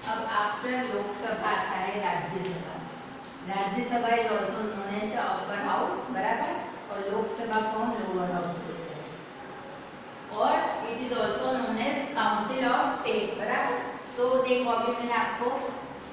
अब आफ्टर लोकसभा आता है Rajya Sabha. Rajya Sabha is also known as the upper house, बराबर, और लोकसभा को हम लोअर हाउस बोलते हैं, और it is also known as council of state, बराबर। तो देखो अभी मैंने आपको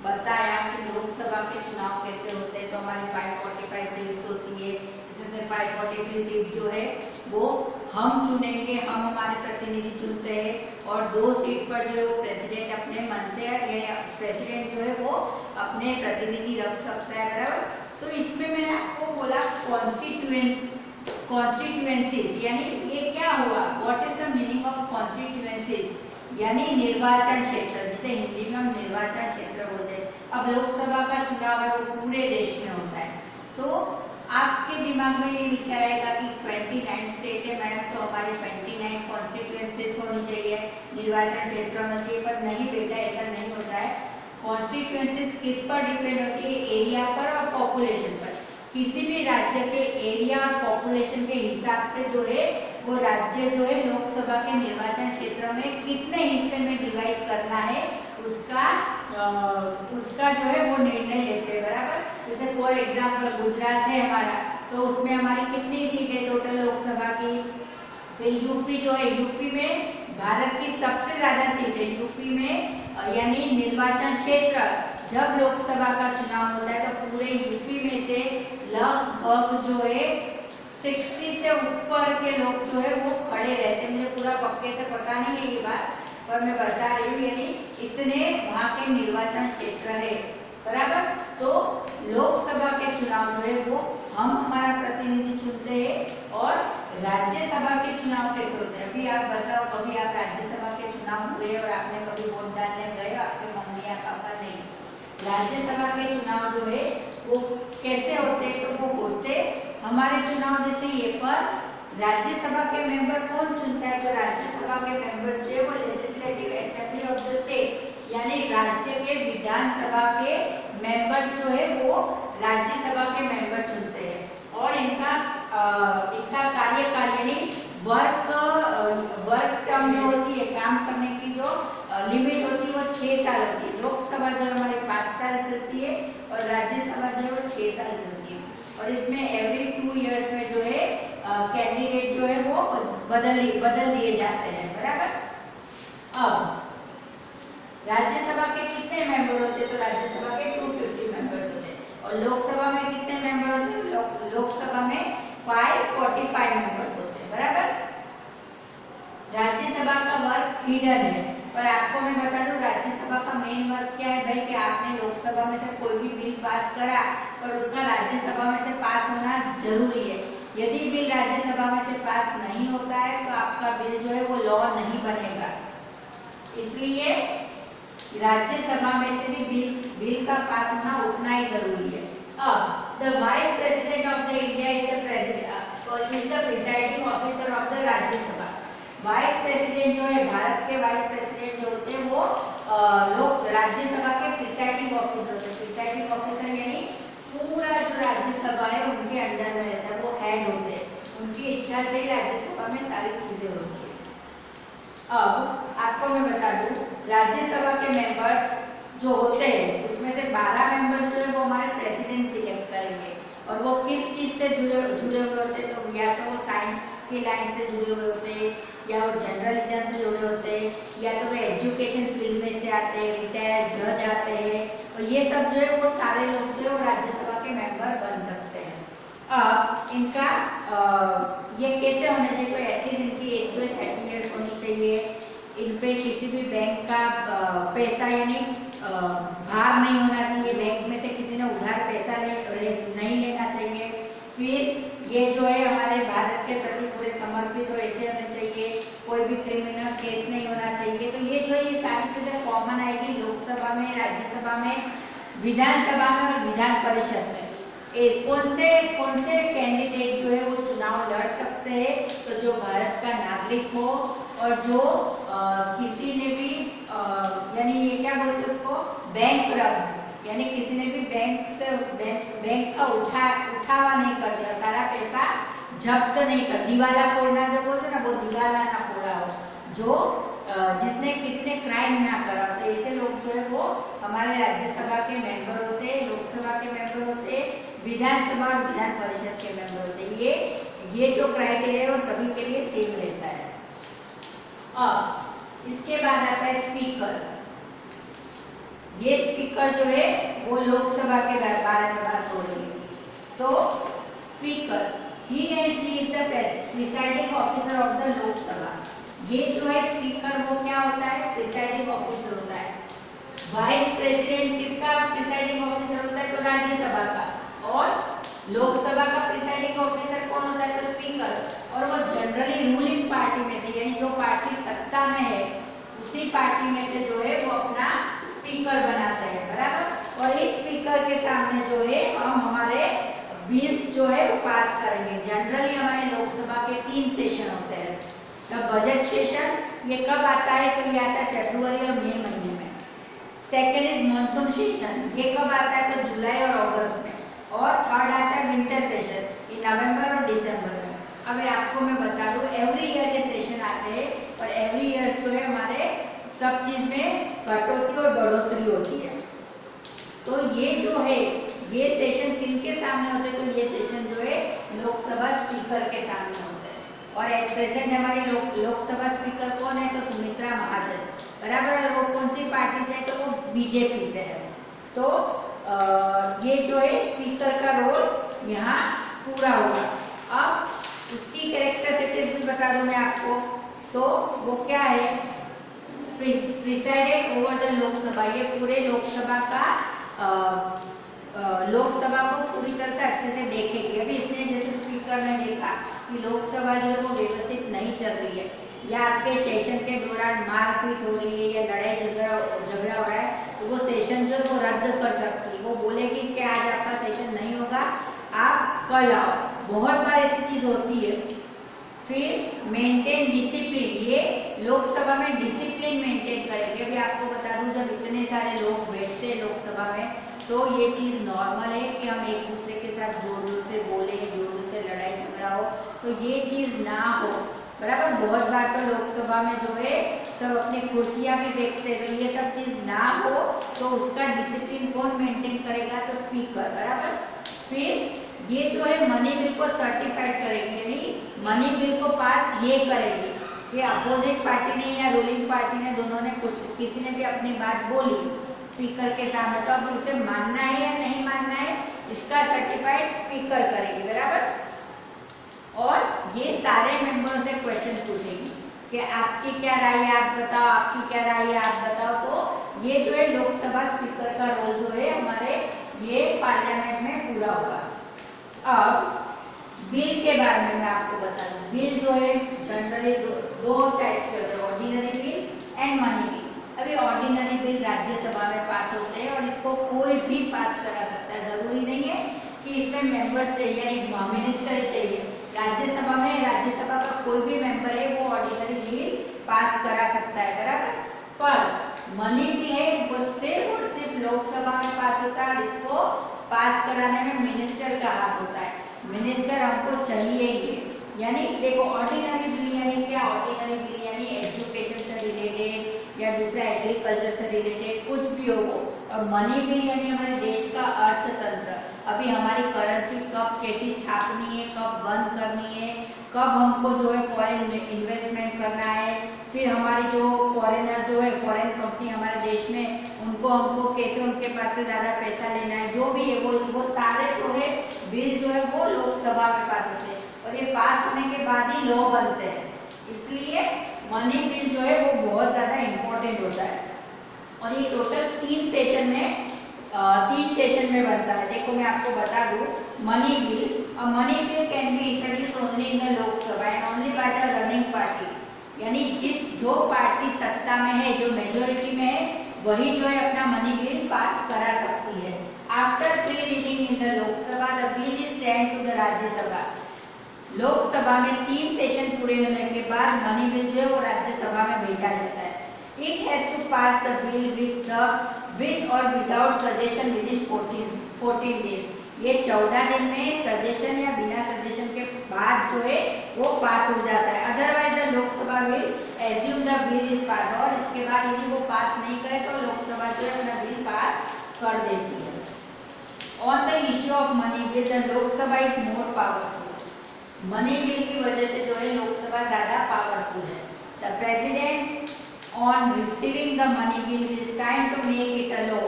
बताया कि लोकसभा के चुनाव कैसे होते हैं। तो हमारी 545 सीट्स होती है, इसमें से 543 सीट जो है वो हम चुनेंगे, हम हमारे प्रतिनिधि चुनते हैं, और 2 सीट पर जो है वो प्रेसिडेंट अपने मन से या प्रेसिडेंट जो है वो अपने प्रतिनिधि रख सकता है, बराबर। तो इसमें मैंने आपको बोला कॉन्स्टिट्यूएंसीज, यानी ये क्या हुआ, what is the meaning of constituencies, यानी निर्वाचन क्षेत्र, जिसे हिंदी में हम निर्वाचन क्षेत्र बोलते हैं। अब लोकसभा का चुनाव है वो पूरे देश में होता है, तो आपके दिमाग में ये विचार आएगा कि 29 स्टेट है मैडम, तो हमारी 29 कॉन्स्टिट्यूएंसीज होनी चाहिए, निर्वाचन क्षेत्र होना चाहिए, पर नहीं बेटा, ऐसा नहीं होता है। कॉन्स्टिट्यूएंसीज किस पर डिपेंड होती है, एरिया पर और पॉपुलेशन पर। किसी भी राज्य के एरिया और पॉपुलेशन के हिसाब से जो है वो राज्य जो है लोकसभा के निर्वाचन क्षेत्र में कितने हिस्से में डिवाइड करना है उसका जो है वो निर्णय लेते हैं, बराबर। जैसे फॉर एग्जांपल गुजरात है हमारा, तो उसमें हमारी कितनी सीट है टोटल लोकसभा की। फिर यूपी जो है, यूपी में भारत की सबसे ज्यादा सीट है यूपी में, यानी निर्वाचन क्षेत्र जब लोकसभा का चुनाव होता है तो पूरे यूपी में से लगभग जो है 60 से ऊपर के लोग जो है वो खड़े रहते हैं। मुझे पूरा पक्के से पता नहीं है ये बात, पर मैं बता रही हूँ, यानी इतने वहाँ के निर्वाचन क्षेत्र है, बराबर। तो लोकसभा के चुनाव जो है वो हम हमारा प्रतिनिधि चुनते हैं, और राज्यसभा के चुनाव कैसे होते हैं। अभी आप बताओ, कभी आप राज्यसभा के चुनाव हुए और आपने कभी वोट डालने गए आपके मम्मी या पापा? नहीं। राज्यसभा के चुनाव जो है वो कैसे होते हैं, तो वो होते हमारे चुनाव जैसे ये, पर राज्यसभा के मेंबर कौन चुनता है, तो राज्यसभा के मेंबर जो है वो legislative assembly of the state, यानी राज्य के विधानसभा के मेंबर्स जो है वो राज्यसभा के मेंबर चुनते हैं, और इनका कार्यकाल यानी वर्क टर्म जो होती है, काम करने की जो लिमिट होती है वो 6 साल होती है। लोकसभा जो हमारे 5 साल चलती है और राज्यसभा जो है वो 6 साल चलती है, और इसमें एवरी 2 इयर्स में जो है कैंडिडेट जो है वो बदल दिए जाते हैं, बराबर। अब राज्यसभा के कितने मेंबर होते हैं, तो राज्यसभा के 250 मेंबर्स होते हैं, और लोकसभा में कितने मेंबर होते हैं, लोकसभा में 545 मेंबर्स होते हैं, बराबर। राज्यसभा का वर्क हिडन है, पर आपको मैं बता दूं राज्यसभा का मेन वर्क क्या है भाई, कि आपने लोकसभा में से कोई भी बिल पास करा पर उसका राज्यसभा में से पास होना जरूरी है। यदि बिल राज्यसभा में से पास नहीं होता है तो आपका बिल जो है वो लॉ नहीं बनेगा, इसलिए राज्यसभा में से भी बिल का पास होना उतना ही जरूरी है। अब the vice president of the India is the presiding officer of the Rajya Sabha. Vice president जो है, भारत के वाइस प्रेसिडेंट जो होते हैं वो लोग राज्यसभा के प्रिसाइडिंग ऑफिसर होते हैं। प्रिसाइडिंग ऑफिसर यानी पूरा जो राज्यसभा है उनके अंडर में रहता है, वो हेड होते हैं, उनकी इच्छा से ही राज्यसभा में सारी चीजें होती है। अब आपको मैं बता दूं राज्यसभा के मेंबर्स जो होते हैं उसमें से 12 मेंबर्स जो है वो हमारे प्रेसिडेंट सिलेक्ट करेंगे, और वो किस चीज से जुड़े हुए होते हैं, तो या तो वो साइंस की लाइन से जुड़े हुए होते हैं, या वो जर्नलिज्म से जुड़े होते हैं, या तो वो एजुकेशन फील्ड में से आते हैं, रिटायर्ड जज आते हैं, और ये सब जो है वो सारे लोग जो है वो राज्यसभा के मेंबर बन सकते हैं। अब इनका ये कैसे होना चाहिए, तो एटलीस्ट इनकी एज जो है 30 ईयर्स होनी चाहिए। इन पे किसी भी बैंक का पैसा यानी भार नहीं होना चाहिए, बैंक में से किसी ने उधार पैसा नहीं लेना चाहिए। फिर ये जो है हमारे भारत के प्रति पूरे समर्पित हो ऐसे होने चाहिए, कोई भी क्रिमिनल केस नहीं होना चाहिए। तो ये जो ये सारी चीजें कॉमन आएगी लोकसभा में, राज्यसभा में, विधानसभा में और विधान परिषद में। कौन से कैंडिडेट जो है वो चुनाव लड़ सकते हैं, तो जो भारत का नागरिक हो और जो किसी ने भी यानी ये क्या बोलते हैं उसको, बैंक यानी किसी ने भी बैंक का उठावा नहीं कर दिया, सारा पैसा जब्त नहीं कर, दिवाला फोड़ना जो बोलते ना, वो दिवाला ना फोड़ा हो, जो जिसने किसी ने क्राइम ना करा, तो ऐसे लोग जो है वो हमारे राज्यसभा के मेंबर होते हैं, लोकसभा के मेंबर होते हैं, विधानसभा और विधान परिषद के मेंबर होते हैं। ये जो क्राइटेरिया है वो सभी के लिए सेम रहता है। अब इसके बाद आता है स्पीकर। ये स्पीकर जो है वो लोकसभा के बारे में बात हो रही है। तो speaker, he and she is the presiding officer of the Lok Sabha. ये जो है स्पीकर वो क्या होता है, प्रिसाइडिंग ऑफिसर होता है। वाइस प्रेसिडेंट किसका प्रिसाइडिंग ऑफिसर होता है, तो राज्यसभा का। और लोकसभा का प्रिसाइडिंग ऑफिसर कौन होता है, तो स्पीकर। और वो जनरली रूलिंग पार्टी में से, यानी जो पार्टी सत्ता में है उसी पार्टी में से जो है वो अपना स्पीकर बनाते हैं, बराबर। और इस स्पीकर के सामने जो है हम हमारे बिल्स जो है वो पास करेंगे। जनरली हमारे लोकसभा के 3 सेशन होते हैं। तो बजट सेशन ये कब आता है, तो ये आता है फरवरी और मई महीने में। सेकेंड इज मॉनसून सेशन, ये कब आता है, तो जुलाई और अगस्त में। और थर्ड आता है विंटर सेशन, ये नवंबर और दिसंबर में। अब आपको मैं बता दूं, एवरी ईयर ये सेशन आते हैं और एवरी ईयर जो है हमारे सब चीज में कटौती और बढ़ोतरी होती है। तो ये जो है ये सेशन किनके सामने होते हैं, तो ये सेशन जो है लोकसभा स्पीकर के सामने होते हैं। और एट प्रेजेंट हमारी लोकसभा स्पीकर कौन है, तो सुमित्रा महाजन, बराबर। वो कौन सी पार्टी से है, तो वो बीजेपी से है। तो ये जो है स्पीकर का रोल यहाँ पूरा होगा। अब उसकी कैरेक्टरिस्टिक्स भी बता दूं मैं आपको, तो वो क्या है, प्रिसाइडेड ओवर द लोकसभा। ये पूरे लोकसभा का लोकसभा को पूरी तरह से अच्छे से देखेगी। अभी इसने जैसे स्पीकर ने देखा कि लोकसभा जो है वो व्यवस्थित नहीं चल रही है, या आपके सेशन के दौरान मारपीट हो रही है या लड़ाई झगड़ा हो रहा है, तो वो सेशन जो है वो रद्द कर सकती है। वो बोलेगी कि आज आपका सेशन नहीं होगा, आप कल आओ। बहुत बार ऐसी चीज होती है। फिर मेंटेन डिसिप्लिन, ये लोकसभा में डिसिप्लिन मेंटेन करेंगे। अभी आपको बता दूं, जब इतने सारे लोग बैठते हैं लोकसभा में, तो ये चीज़ नॉर्मल है कि हम एक दूसरे के साथ जोर जोर से बोले, जोर जोर से लड़ाई झगड़ा हो, तो ये चीज़ ना हो, बराबर। बहुत बार तो लोकसभा में जो है सब अपनी कुर्सियाँ भी फेंकते हैं, तो ये सब चीज़ ना हो तो उसका डिसिप्लिन कौन मेंटेन करेगा, तो स्पीकर, बराबर। फिर ये जो है मनी बिल को सर्टिफाइड करेगी, यानी मनी बिल को पास ये करेगी कि अपोजिट पार्टी ने या रूलिंग पार्टी ने, दोनों ने किसी ने भी अपनी बात बोली स्पीकर के सामने, तो अब उसे मानना है या नहीं मानना है, इसका सर्टिफाइड स्पीकर करेगी, बराबर। और ये सारे मेंबरों से क्वेश्चन पूछेगी कि आपकी क्या राय है, आप बताओ, आपकी क्या राय है, आप बताओ। तो ये जो है लोकसभा स्पीकर का रोल जो है हमारे ये पार्लियामेंट में पूरा होगा। अब बिल के बारे में मैं आपको बता दूं, बिल जो है जनरली दो टाइप के होते हैं, ordinary bill and money bill. अभी ऑर्डिनरी बिल राज्यसभा में पास होते हैं और इसको कोई भी पास करा सकता है, जरूरी नहीं है कि इसमें मेंबर्स चाहिए यानी मिनिस्टर चाहिए। राज्यसभा में राज्यसभा का कोई भी मेंबर है वो ऑर्डिनरी बिल पास करा सकता है, बराबर। पर मनी बिल है वो सिर्फ और सिर्फ लोकसभा में पास होता है और इसको पास कराने में मिनिस्टर का हाथ होता है। मिनिस्टर हमको चाहिए ही, यानी देखो ऑर्डिनरी बिल यानी क्या, ऑर्डिनरी बिल यानी एजुकेशन से रिलेटेड या दूसरा एग्रीकल्चर से रिलेटेड कुछ भी हो वो। और मनी बिल यानी हमारे देश का अर्थतंत्र, अभी हमारी करेंसी कब कैसी छापनी है, कब बंद करनी है, कब हमको जो है फॉरेन इन्वेस्टमेंट करना है, फिर हमारी जो फॉरेनर जो है फॉरेन कंपनी हमारे देश में, उनको हमको कैसे उनके पास से ज़्यादा पैसा लेना है, जो भी है वो सारे जो है बिल जो है वो लोकसभा में पास होते हैं और ये पास होने के बाद ही लॉ बनते हैं। इसलिए मनी बिल जो है वो बहुत ज़्यादा इम्पोर्टेंट होता है और ये टोटल 3 सेशन में बनता है। देखो मैं आपको बता दूं, मनी बिल, और money bill can be introduce only in the Lok Sabha and only by the running party, यानी जो पार्टी सत्ता में है, जो मेजोरिटी में है, वही जो है अपना मनी बिल पास करा सकती है। After 3 reading in the Lok Sabha the bill is sent to the Rajya Sabha. Lok Sabha में 3 सेशन पूरे होने के बाद मनी बिल जो है वो राज्यसभा में भेजा जाता है। It has to pass the bill with or without suggestion within 14 days। ये 14 दिन में सजेशन या बिना सजेशन के बाद जो है वो पास हो जाता है। Otherwise the Lok Sabha will assume the bill is pass, और इसके बाद यदि वो पास नहीं करे तो लोकसभा जो है अपना बिल पास कर देती है। On the issue of money bill the Lok Sabha is more powerful. Money bill की वजह से जो है लोकसभा ज्यादा पावरफुल है। The president on receiving the money bill will sign to make it a law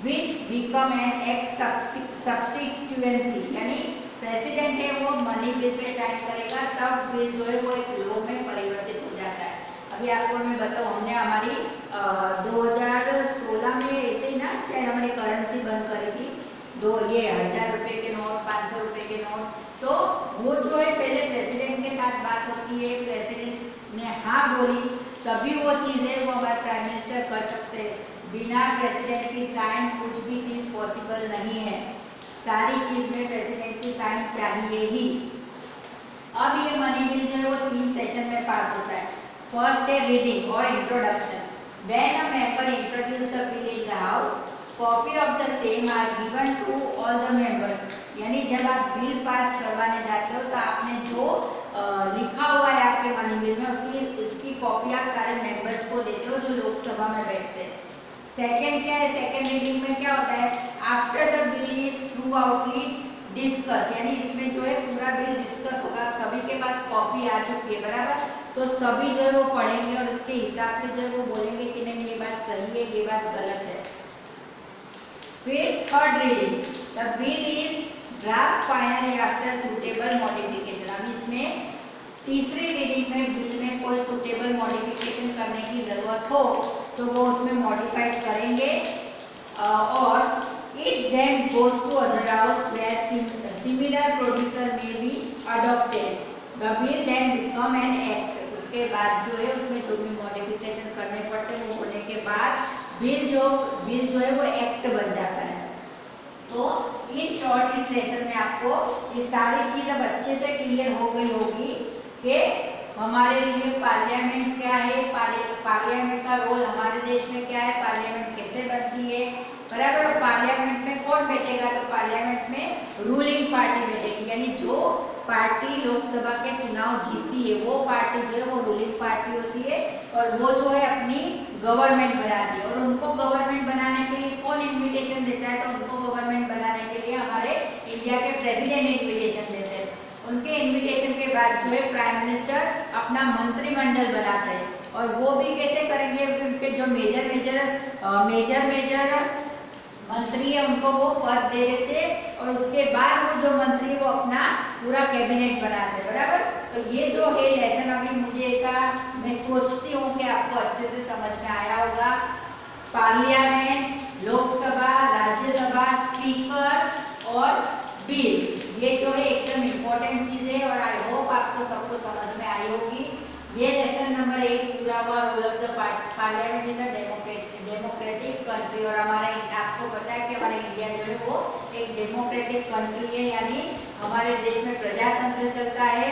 which become an act substituency, यानी president है वो मनी बिल पे साइन करेगा तब बिल जो है वो एक लॉ में परिवर्तित हो जाता है। अभी आपको मैं बताऊँ, हमने हमारी 2016 में ऐसे ही ना शायद हमारी करेंसी बंद करी थी, ये 1000 रुपये के नोट, 500 रुपये के नोट। तो वो जो है पहले प्रेसिडेंट के साथ बात होती है, प्रेसिडेंट ने हाँ बोली तभी वो चीज़ है वो हमारे प्राइम मिनिस्टर कर सकते हैं। बिना प्रेसिडेंट की साइन कुछ भी चीज़ पॉसिबल नहीं है, सारी चीज़ में प्रेसिडेंट की साइन चाहिए ही। अब ये मनी बिल जो है वो 3 सेशन में पास होता है। फर्स्ट है रीडिंग और introduction. When a member introduce the bill in the house, copy of the same are given to all the members. यानी जब आप बिल पास करवाने जाते हो तो आपने जो लिखा हुआ है आपके मनी बिल में उसकी कॉपी आप सारे मेंबर्स को देते हो जो लोकसभा में बैठते हैं। सेकेंड क्या है, सेकेंड रीडिंग में क्या होता है, after the bill is thoroughly discuss, यानी इसमें जो है पूरा बिल डिस्कस होगा, सभी के पास कॉपी आ चुकी है बराबर, तो सभी जो है वो पढ़ेंगे और उसके हिसाब से जो है वो बोलेंगे कि नहीं ये बात सही है, ये बात गलत है। फिर third reading, the bill is draft final after suitable modification. अब इसमें तीसरी रीडिंग में बिल में कोई सुटेबल मॉडिफिकेशन करने की जरूरत हो तो वो उसमें मॉडिफाइड करेंगे और it then goes to other house where similar producer may be adopted, the bill then become an act. उसके बाद जो है उसमें जो भी मॉडिफिकेशन करने पड़ते हैं वो होने के बाद बिल जो है वो एक्ट बन जाता है। तो इन शॉर्ट इस लेसन में आपको ये सारी चीज़ अब अच्छे से क्लियर हो गई होगी कि हमारे लिए पार्लियामेंट क्या है, पार्लियामेंट का रोल हमारे देश में क्या है, पार्लियामेंट कैसे बनती है बराबर। पार्लियामेंट में कौन बैठेगा, तो पार्लियामेंट में रूलिंग पार्टी बैठेगी, यानी जो पार्टी लोकसभा के चुनाव जीती है वो पार्टी जो है वो रूलिंग पार्टी होती है और वो जो है अपनी गवर्नमेंट बनाती है। और उनको गवर्नमेंट बनाने के लिए कौन इन्विटेशन देता है, तो उनको गवर्नमेंट बनाने के लिए हमारे इंडिया के प्रेसिडेंट इन्विटेशन देते हैं। उनके इन्विटेशन के बाद जो है प्राइम मिनिस्टर अपना मंत्रिमंडल बनाते हैं और वो भी कैसे करेंगे, उनके जो मेजर मंत्री है उनको वो पद दे देते और उसके बाद वो जो मंत्री वो अपना पूरा कैबिनेट बनाते हैं बराबर। तो ये जो है लेसन अभी मुझे ऐसा मैं सोचती हूँ कि आपको अच्छे से समझ में आया होगा। पार्लियामेंट, लोकसभा, राज्यसभा, स्पीकर और बिल, ये जो है एकदम इम्पोर्टेंट चीज़ है और आई होप आपको सबको समझ में आई होगी। ये लेसन नंबर 1 पूरा हुआ rule of the parliament in the democratic country. और हमारा आपको पता है कि हमारा इंडिया जो है वो एक डेमोक्रेटिक कंट्री है, यानी हमारे देश में प्रजातंत्र चलता है।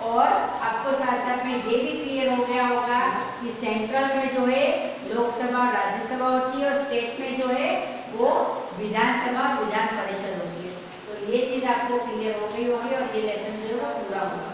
और आपको साथ साथ में ये भी क्लियर हो गया होगा कि सेंट्रल में जो है लोकसभा और राज्यसभा होती है और स्टेट में जो है वो विधानसभा और विधान परिषद होती है। तो ये चीज़ आपको क्लियर हो गई होगी और ये लेसन जो है वो पूरा होगा।